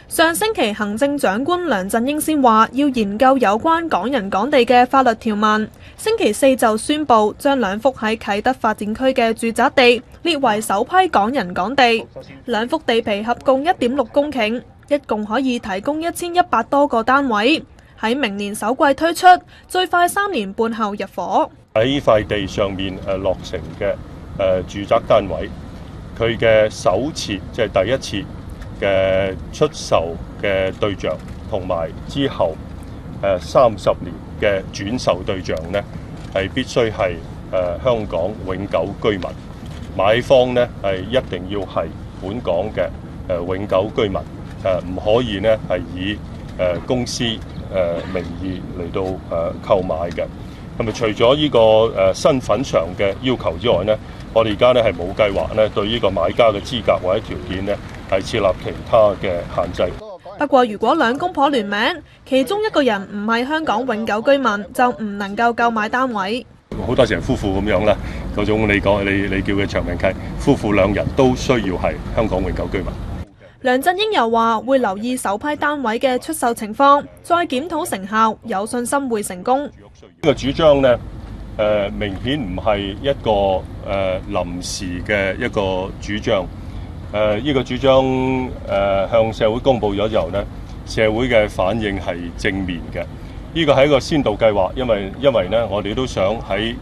上星期行政長官梁振英先話要研究有關港人港地嘅法律條文，星期四就宣布將兩幅喺啟德發展區嘅住宅地列為首批港人港地。兩幅地皮合共1.6公頃，一共可以提供1100多個單位，喺明年首季推出，最快3年半後入伙。喺呢塊地上面落成嘅住宅單位，佢嘅首次即係第一次嘅出售嘅對象，同埋之後30年嘅轉售對象呢，係必須係香港永久居民。買方呢係一定要係本港嘅永久居民，唔可以呢係以公司名義嚟到購買嘅。咁啊，除咗呢個身份上嘅要求之外呢，我哋而家呢係冇計劃呢對呢個買家嘅資格或者條件呢係設立其他嘅限制。不過，如果兩公婆聯名，其中一個人唔係香港永久居民，就唔能夠購買單位。好多時夫婦咁樣啦，嗰種你叫嘅長命契，夫婦兩人都需要係香港永久居民。梁振英又話會留意首批單位嘅出售情況，再檢討成效，有信心會成功。呢個主張呢，明顯唔係一個臨時嘅一個主張。呢個主張向社會公佈咗之後呢，社會嘅反應係正面嘅。呢個係一個先導計劃，因為呢，我哋都想喺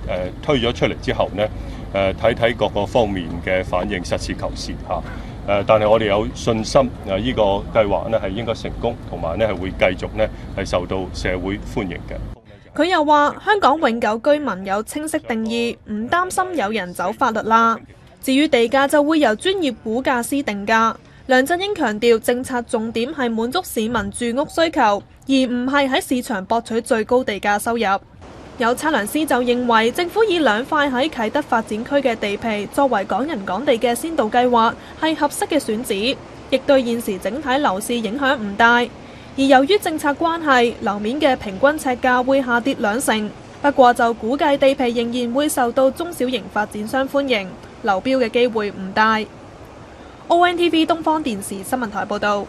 推咗出嚟之後呢，睇睇各個方面嘅反應，實事求是嚇。但係我哋有信心呢個計劃呢係應該成功，同埋呢係會繼續呢係受到社會歡迎嘅。佢又話香港永久居民有清晰定義，唔擔心有人走法律啦。至於地價就會由專業估價師定價。梁振英強調政策重點係滿足市民住屋需求，而唔係喺市場博取最高地價收入。有測量師就認為政府以2塊喺啟德發展區嘅地皮作為港人港地嘅先導計劃係合適嘅選址，亦對現時整體樓市影響唔大。而由於政策關係，樓面嘅平均尺價會下跌2成。不過就估計地皮仍然會受到中小型發展商歡迎，流標嘅機會唔大。ONTV 東方電視新聞台報導。